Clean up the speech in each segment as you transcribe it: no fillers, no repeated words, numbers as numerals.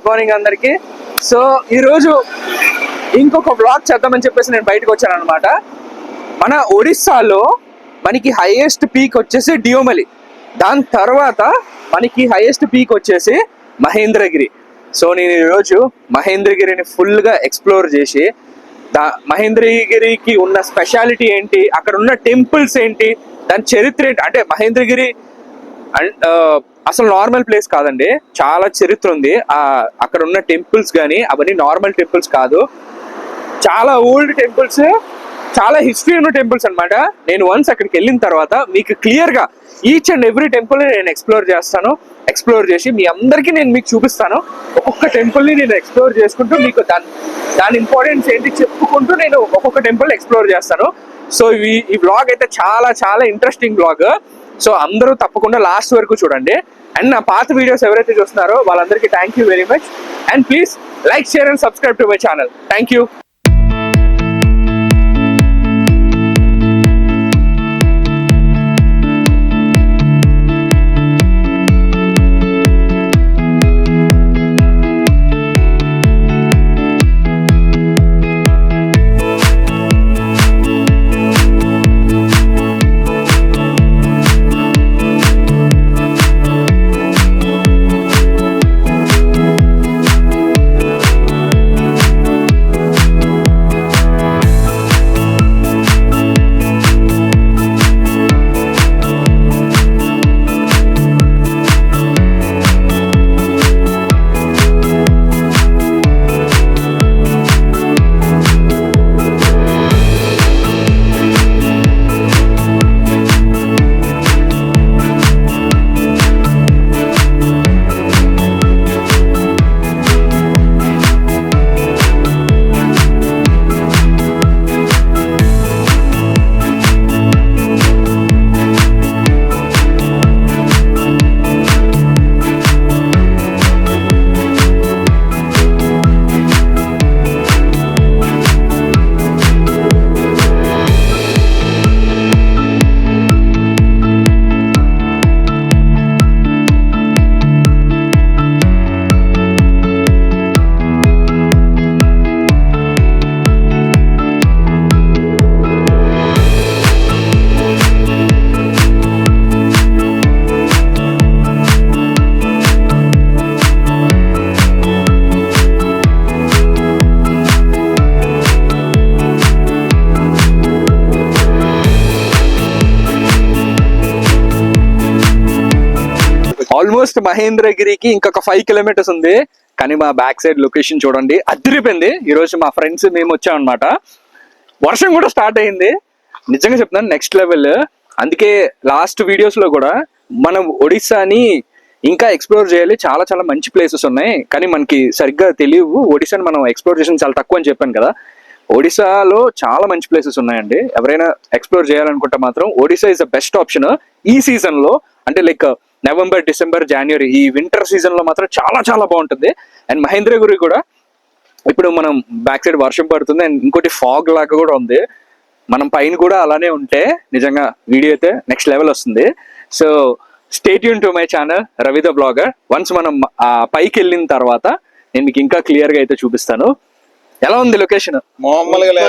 Good morning అందరికి. So ఈరోజు ఇంకొక బ్లాగ్ చేద్దామని చెప్పేసి నేను బయటకు వచ్చాను అనమాట. మన ఒడిస్సాలో మనకి హైయెస్ట్ పీక్ వచ్చేసి డియోమలి, దాని తర్వాత మనకి హైయెస్ట్ పీక్ వచ్చేసి మహేంద్రగిరి. సో నేను ఈరోజు మహేంద్రగిరిని ఫుల్గా ఎక్స్ప్లోర్ చేసి మహేంద్రగిరికి ఉన్న స్పెషాలిటీ ఏంటి, అక్కడ ఉన్న టెంపుల్స్ ఏంటి, దాని చరిత్ర ఏంటి. అంటే మహేంద్రగిరి అసలు నార్మల్ ప్లేస్ కాదండి, చాలా చరిత్ర ఉంది. అక్కడ ఉన్న టెంపుల్స్ కానీ అవన్నీ నార్మల్ టెంపుల్స్ కాదు, చాలా ఓల్డ్ టెంపుల్స్, చాలా హిస్టరీ ఉన్న టెంపుల్స్ అనమాట. నేను వన్స్ అక్కడికి వెళ్ళిన తర్వాత మీకు క్లియర్గా ఈచ్ అండ్ ఎవ్రీ టెంపుల్ నేను ఎక్స్ప్లోర్ చేసి మీ అందరికీ నేను మీకు చూపిస్తాను. ఒక్కొక్క టెంపుల్ని నేను ఎక్స్ప్లోర్ చేసుకుంటూ మీకు దాని ఇంపార్టెన్స్ ఏంటి చెప్పుకుంటూ నేను ఒక్కొక్క టెంపుల్ ఎక్స్ప్లోర్ చేస్తాను. సో ఈ బ్లాగ్ అయితే చాలా చాలా ఇంట్రెస్టింగ్ బ్లాగ్. సో అందరూ తప్పకుండా లాస్ట్ వరకు చూడండి. అండ్ నా పాత వీడియోస్ ఎవరైతే చూస్తున్నారో వాళ్ళందరికీ thank you very much. And please like, share and subscribe to my channel. Thank you. Almost మహేంద్రగిరికి ఇంకొక 5 కిలోమీటర్స్ ఉంది. కానీ మా బ్యాక్ సైడ్ లొకేషన్ చూడండి, అదిరిపోయింది. ఈరోజు మా ఫ్రెండ్స్ మేము వచ్చాం అనమాట. వర్షం కూడా స్టార్ట్ అయింది. నిజంగా చెప్తున్నాను, నెక్స్ట్ లెవెల్. అందుకే లాస్ట్ వీడియోస్ లో కూడా మనం ఒడిస్సాని ఇంకా ఎక్స్ప్లోర్ చేయాలి, చాలా చాలా మంచి ప్లేసెస్ ఉన్నాయి, కానీ మనకి సరిగ్గా తెలియవు. ఒడిస్సాని మనం ఎక్స్ప్లోర్ చేసిన చాలా తక్కువ అని చెప్పాను కదా. ఒడిస్సాలో చాలా మంచి ప్లేసెస్ ఉన్నాయండి. ఎవరైనా ఎక్స్ప్లోర్ చేయాలనుకుంటే మాత్రం Odisha is the best option ఈ సీజన్ లో. అంటే లైక్ నవంబర్, డిసెంబర్, జనవరి, ఈ వింటర్ సీజన్ లో మాత్రం చాలా చాలా బాగుంటుంది. అండ్ మహేంద్రగిరి కూడా ఇప్పుడు మనం బ్యాక్ సైడ్ వర్షం పడుతుంది, అండ్ ఇంకోటి ఫాగ్ లాగా కూడా ఉంది. మనం పైన కూడా అలానే ఉంటే నిజంగా వీడియో అయితే నెక్స్ట్ లెవెల్ వస్తుంది. So stay tune to my channel Ravi the blogger. Once మనం పైకి వెళ్ళిన తర్వాత నేను మీకు ఇంకా క్లియర్ గా అయితే చూపిస్తాను. ఎలా ఉంది లొకేషన్? మామూలుగా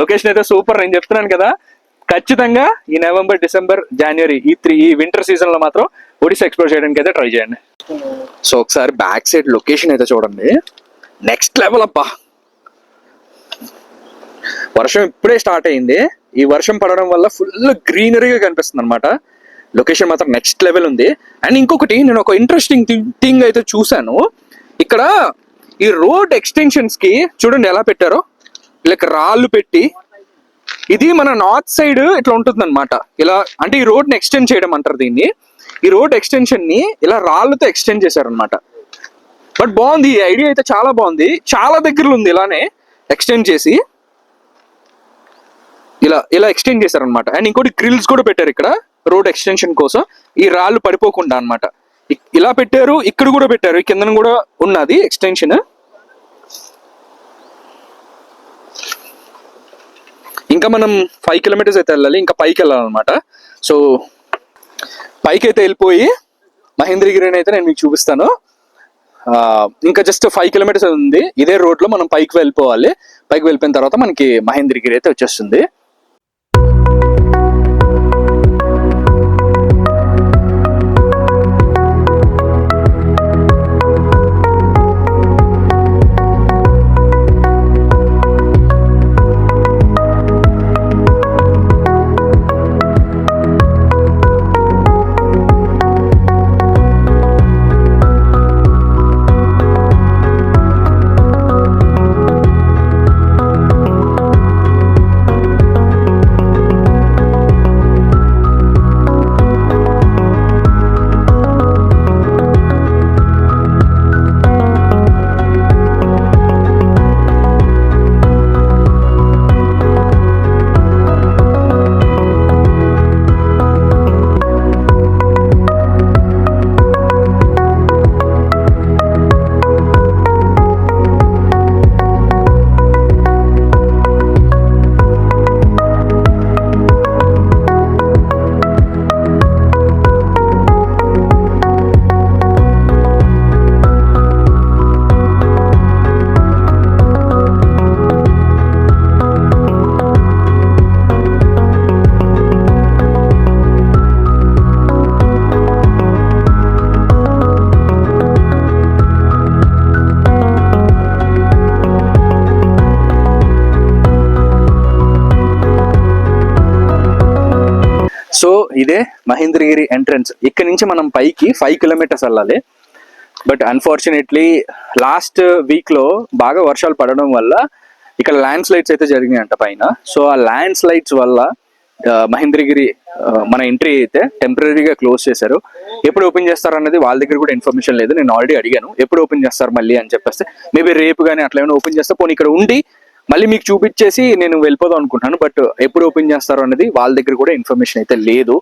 లొకేషన్ అయితే సూపర్. నేను చెప్తున్నాను కదా, ఖచ్చితంగా ఈ నవంబర్, డిసెంబర్, జనవరి ఈ వింటర్ సీజన్ లో మాత్రం ఒడిస్సా ఎక్స్ప్లోర్ చేయడానికి అయితే ట్రై చేయండి. సో ఒకసారి బ్యాక్ సైడ్ లొకేషన్ అయితే చూడండి, నెక్స్ట్ లెవెల్ అబ్బా. వర్షం ఇప్పుడే స్టార్ట్ అయింది. ఈ వర్షం పడడం వల్ల ఫుల్ గ్రీనరీగా కనిపిస్తుంది అనమాట. లొకేషన్ మాత్రం నెక్స్ట్ లెవెల్ ఉంది. అండ్ ఇంకొకటి, నేను ఒక ఇంట్రెస్టింగ్ థింగ్ అయితే చూసాను. ఇక్కడ ఈ రోడ్ ఎక్స్టెన్షన్స్ కి చూడండి ఎలా పెట్టారో, ఇలా రాళ్ళు పెట్టి. ఇది మన నార్త్ సైడ్ ఇట్లా ఉంటుంది అనమాట. ఇలా అంటే ఈ రోడ్ ని ఎక్స్టెండ్ చేయడం అంటారు దీన్ని. ఈ రోడ్ ఎక్స్టెన్షన్ ని ఇలా రాళ్ళతో ఎక్స్టెండ్ చేశారనమాట. బట్ బాగుంది, ఈ ఐడియా అయితే చాలా బాగుంది. చాలా దగ్గరలో ఉంది ఇలానే ఎక్స్టెండ్ చేసి, ఇలా ఎక్స్టెండ్ చేశారనమాట. అండ్ ఇంకోటి గ్రిల్స్ కూడా పెట్టారు ఇక్కడ రోడ్ ఎక్స్టెన్షన్ కోసం, ఈ రాళ్ళు పడిపోకుండా అనమాట. ఇలా పెట్టారు, ఇక్కడ కూడా పెట్టారు, కిందన కూడా ఉన్నది ఎక్స్టెన్షన్. ఇంకా మనం 5 కిలోమీటర్స్ అయితే వెళ్ళాలి, ఇంకా పైకి వెళ్ళాలన్నమాట. సో పైకి అయితే వెళ్ళిపోయి మహేంద్రగిరిని అయితే నేను మీకు చూపిస్తాను. ఇంకా జస్ట్ 5 కిలోమీటర్స్ ఉంది. ఇదే రోడ్ లో మనం పైకి వెళ్ళిపోవాలి. పైకి వెళ్ళిపోయిన తర్వాత మనకి మహేంద్రగిరి అయితే వచ్చేస్తుంది. సో ఇదే మహేంద్రగిరి ఎంట్రన్స్. ఇక్కడ నుంచి మనం పైకి 5 కిలోమీటర్స్ వెళ్ళాలి. బట్ అన్ఫార్చునేట్లీ లాస్ట్ వీక్ లో బాగా వర్షాలు పడడం వల్ల ఇక్కడ ల్యాండ్ స్లైడ్స్ అయితే జరిగినాయంట పైన. సో ఆ ల్యాండ్ స్లైడ్స్ వల్ల మహేంద్రగిరి మన ఎంట్రీ అయితే టెంపరీగా క్లోజ్ చేశారు. ఎప్పుడు ఓపెన్ చేస్తారు అన్నది వాళ్ళ దగ్గర కూడా ఇన్ఫర్మేషన్ లేదు. నేను ఆల్రెడీ అడిగాను ఎప్పుడు ఓపెన్ చేస్తారు మళ్ళీ అని చెప్పేస్తే, మేబీ రేపు కానీ అట్లా ఏమైనా ఓపెన్ చేస్తే పోనీ ఇక్కడ ఉండి మళ్ళీ మీకు చూపించేసి నేను వెళ్ళిపోదాం అనుకుంటున్నాను. బట్ ఎప్పుడు ఓపెన్ చేస్తారో అనేది వాళ్ళ దగ్గర కూడా ఇన్ఫర్మేషన్ అయితే లేదు.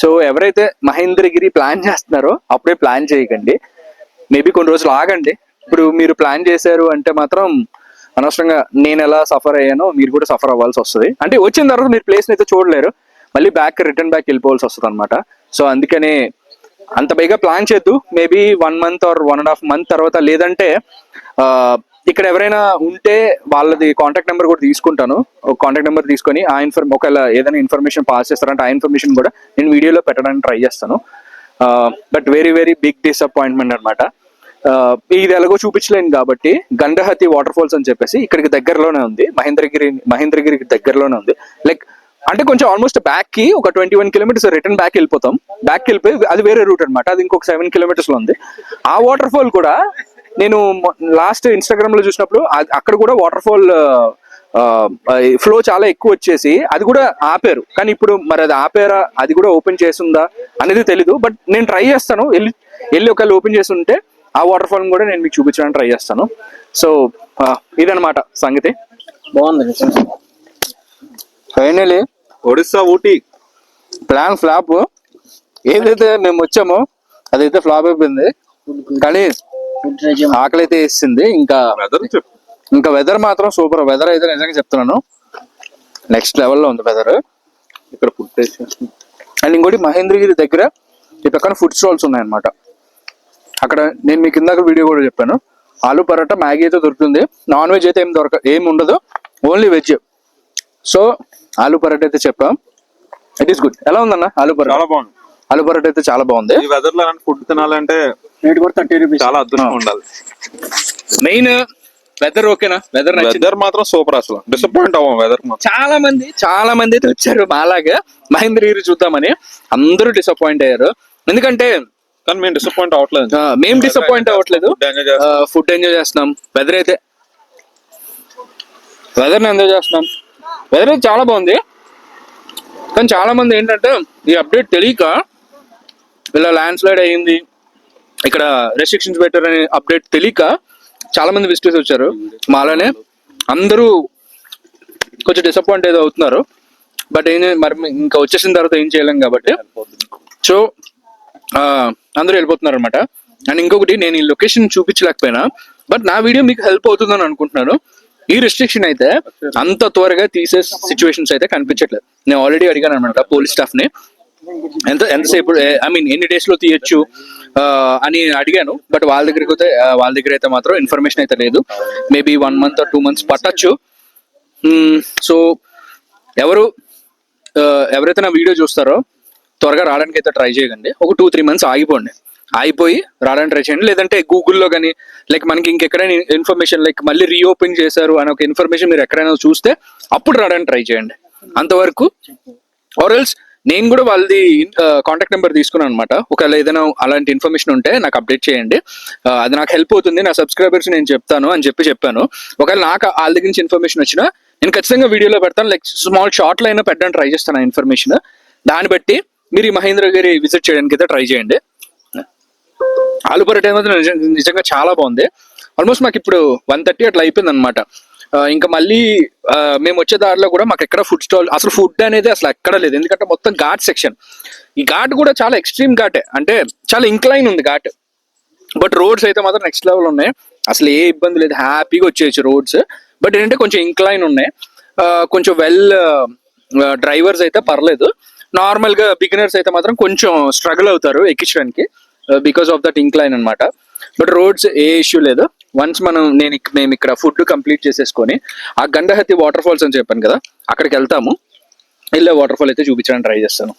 సో ఎవరైతే మహేంద్రగిరి ప్లాన్ చేస్తున్నారో అప్పుడే ప్లాన్ చేయకండి. మేబీ కొన్ని రోజులు ఆగండి. ఇప్పుడు మీరు ప్లాన్ చేశారు అంటే మాత్రం అనవసరంగా నేను ఎలా సఫర్ అయ్యానో మీరు కూడా సఫర్ అవ్వాల్సి వస్తుంది. అంటే వచ్చిన తర్వాత మీరు ప్లేస్ని అయితే చూడలేరు, మళ్ళీ రిటర్న్ బ్యాక్ వెళ్ళిపోవాల్సి వస్తుంది అనమాట. సో అందుకనే అంత పైగా ప్లాన్ చేద్దు. మేబీ 1 మంత్ ఆర్ 1.5 మంత్ తర్వాత, లేదంటే ఇక్కడ ఎవరైనా ఉంటే వాళ్ళది కాంటాక్ట్ నెంబర్ కూడా తీసుకుంటాను. కాంటాక్ట్ నెంబర్ తీసుకొని ఆ ఒకవేళ ఏదైనా ఇన్ఫర్మేషన్ పాస్ చేస్తారంటే ఆ ఇన్ఫర్మేషన్ కూడా నేను వీడియోలో పెట్టడానికి ట్రై చేస్తాను. But very very big disappointment అనమాట. ఇది ఎలాగో చూపించలేను కాబట్టి గండహతి వాటర్ ఫాల్స్ అని చెప్పేసి ఇక్కడికి దగ్గరలోనే ఉంది, మహేంద్రగిరికి దగ్గరలోనే ఉంది. లైక్ అంటే కొంచెం ఆల్మోస్ట్ బ్యాక్ కి ఒక 21 కిలోమీటర్స్ రిటర్న్ బ్యాక్ వెళ్ళిపోతాం. బ్యాక్ వెళ్ళిపోయి అది వేరే రూట్ అనమాట. అది ఇంకొక 7 కిలోమీటర్స్ లో ఉంది. ఆ వాటర్ ఫాల్ కూడా నేను లాస్ట్ ఇన్స్టాగ్రామ్ లో చూసినప్పుడు అక్కడ కూడా వాటర్ ఫాల్ ఫ్లో చాలా ఎక్కువ వచ్చేసి అది కూడా ఆపారు. కానీ ఇప్పుడు మరి అది ఆపారా, అది కూడా ఓపెన్ చేసిందా అనేది తెలీదు. బట్ నేను ట్రై చేస్తాను, వెళ్ళి ఒకవేళ ఓపెన్ చేసి ఉంటే ఆ వాటర్ ఫాల్ కూడా నేను మీకు చూపించడానికి ట్రై చేస్తాను. సో ఇదనమాట సంగతి. బాగుంది. Finally Odisha Ooty plan flop. ఏదైతే మేము వచ్చామో అదైతే ఫ్లాప్ అయిపోయింది. కానీ ఆకలి అయితే వేసింది. ఇంకా వెదర్ మాత్రం సూపర్. వెదర్ అయితే నిజంగా చెప్తున్నాను నెక్స్ట్ లెవెల్లో ఉంది వెదర్. ఇక్కడ ఫుడ్ టేస్ట్ అండ్ ఇంకోటి మహేంద్రగిరి దగ్గర ఈ పక్కన ఫుడ్ స్టాల్స్ ఉన్నాయన్నమాట. అక్కడ నేను మీకు ఇందాక వీడియో కూడా చెప్పాను, ఆలు పరోటా మ్యాగీ అయితే దొరుకుతుంది. నాన్ వెజ్ అయితే ఏం ఉండదు, only veg. So aloo paratha అయితే చెప్పాం, ఇట్ ఈస్ గుడ్. ఎలా ఉందన్న ఆలు పరోటా? చాలా బాగుంది. ఆలు పరోటా అయితే చాలా బాగుంది. ఈ వెదర్ లో ఫుడ్ తినాలంటే రేట్ కూడా 30 రూపీస్. చాలా అద్భుతంగా ఉండాలి. మెయిన్ వెదర్ ఓకేనా? వెదర్ మాత్రం సూపర్. అసలు డిసప్పాయింట్ అవ్వం. వెదర్ చాలా మంది అయితే వచ్చారు మాలాగా మహేంద్రగిరి చూద్దామని. అందరూ డిసప్పాయింట్ అయ్యారు. ఎందుకంటే కానీ మేము డిసప్పాయింట్ అవ్వట్లేదు. మేము డిసప్పాయింట్ అవ్వట్లేదు. ఫుడ్ ఎంజాయ్ చేస్తున్నాం. వెదర్ అయితే ఎంజాయ్ చేస్తున్నాం. వెదర్ అయితే చాలా బాగుంది. కానీ చాలా మంది ఏంటంటే ఈ అప్డేట్ తెలియక ఇలా ల్యాండ్ స్లైడ్ అయ్యింది, ఇక్కడ రెస్ట్రిక్షన్స్ పెట్టారని అప్డేట్ తెలియక చాలా మంది విజిటర్స్ వచ్చారు. మాలానే అందరూ కొంచెం డిసప్పాయింట్ ఏదో అవుతున్నారు. బట్ మరి ఇంకా వచ్చేసిన తర్వాత ఏం చేయలేం కాబట్టి సో అందరూ వెళ్ళిపోతున్నారు అనమాట. అండ్ ఇంకొకటి, నేను ఈ లొకేషన్ చూపించలేకపోయినా బట్ నా వీడియో మీకు హెల్ప్ అవుతుందని అనుకుంటున్నాను. ఈ రెస్ట్రిక్షన్ అయితే అంత త్వరగా తీసే సిచ్యువేషన్స్ అయితే కనిపించట్లేదు. నేను ఆల్రెడీ అడిగాను అనమాట పోలీస్ స్టాఫ్ ని, ఎంతసేపు ఐ మీన్ ఎన్ని డేస్ లో తీయొచ్చు అని అడిగాను. బట్ వాళ్ళ దగ్గర అయితే మాత్రం ఇన్ఫర్మేషన్ అయితే లేదు. మేబీ 1 month or 2 months పట్టచ్చు. సో ఎవరైతే నా వీడియో చూస్తారో త్వరగా రావడానికి అయితే ట్రై చేయకండి. ఒక 2-3 months ఆగిపోయి రావడానికి ట్రై చేయండి. లేదంటే గూగుల్లో కానీ లైక్ మనకి ఇంకెక్కడైనా ఇన్ఫర్మేషన్ లైక్ మళ్ళీ రీఓపెన్ చేశారు అని ఒక ఇన్ఫర్మేషన్ మీరు ఎక్కడైనా చూస్తే అప్పుడు రావడానికి ట్రై చేయండి. అంతవరకు ఆర్ఎల్స్ నేను కూడా వాళ్ళది కాంటాక్ట్ నెంబర్ తీసుకున్నాను అనమాట. ఒకవేళ ఏదైనా అలాంటి ఇన్ఫర్మేషన్ ఉంటే నాకు అప్డేట్ చేయండి, అది నాకు హెల్ప్ అవుతుంది, నా సబ్స్క్రైబర్స్ నేను చెప్తాను అని చెప్పాను. ఒకవేళ నాకు వాళ్ళ దగ్గర నుంచి ఇన్ఫర్మేషన్ వచ్చినా నేను ఖచ్చితంగా వీడియోలో పెడతాను. లైక్ స్మాల్ షార్ట్లో అయినా పెట్టడానికి ట్రై చేస్తాను ఆ ఇన్ఫర్మేషన్. దాన్ని బట్టి మీరు ఈ మహేంద్రగిరి విజిట్ చేయడానికి అయితే ట్రై చేయండి. ఆలు పరోటా అయితే నిజంగా చాలా బాగుంది. ఆల్మోస్ట్ మాకు ఇప్పుడు 1:30 అట్లా అయిపోయింది అనమాట. ఇంకా మళ్ళీ మేము వచ్చే దారిలో కూడా మాకు ఎక్కడ ఫుడ్ స్టాల్ అసలు ఫుడ్ అనేది అసలు ఎక్కడ లేదు. ఎందుకంటే మొత్తం ఘాట్ సెక్షన్. ఈ ఘాట్ కూడా చాలా ఎక్స్ట్రీమ్ ఘాటే, అంటే చాలా ఇంక్లైన్ ఉంది ఘాట్. బట్ రోడ్స్ అయితే మాత్రం నెక్స్ట్ లెవెల్ ఉన్నాయి. అసలు ఏ ఇబ్బంది లేదు, హ్యాపీగా వచ్చేయచ్చు రోడ్స్. బట్ ఏంటంటే కొంచెం ఇంక్లైన్ ఉన్నాయి. కొంచెం డ్రైవర్స్ అయితే పర్లేదు. నార్మల్ గా బిగినర్స్ అయితే మాత్రం కొంచెం స్ట్రగుల్ అవుతారు ఎక్కించడానికి బికాస్ ఆఫ్ దట్ ఇంక్లైన్ అనమాట. బట్ రోడ్స్ ఏ ఇష్యూ లేదు. వన్స్ మేము ఇక్కడ ఫుడ్ కంప్లీట్ చేసేసుకొని ఆ గండహత్తి వాటర్ ఫాల్స్ అని చెప్పాను కదా, అక్కడికి వెళ్తాము. వెళ్ళే వాటర్ ఫాల్ అయితే చూపించడానికి ట్రై చేస్తాను.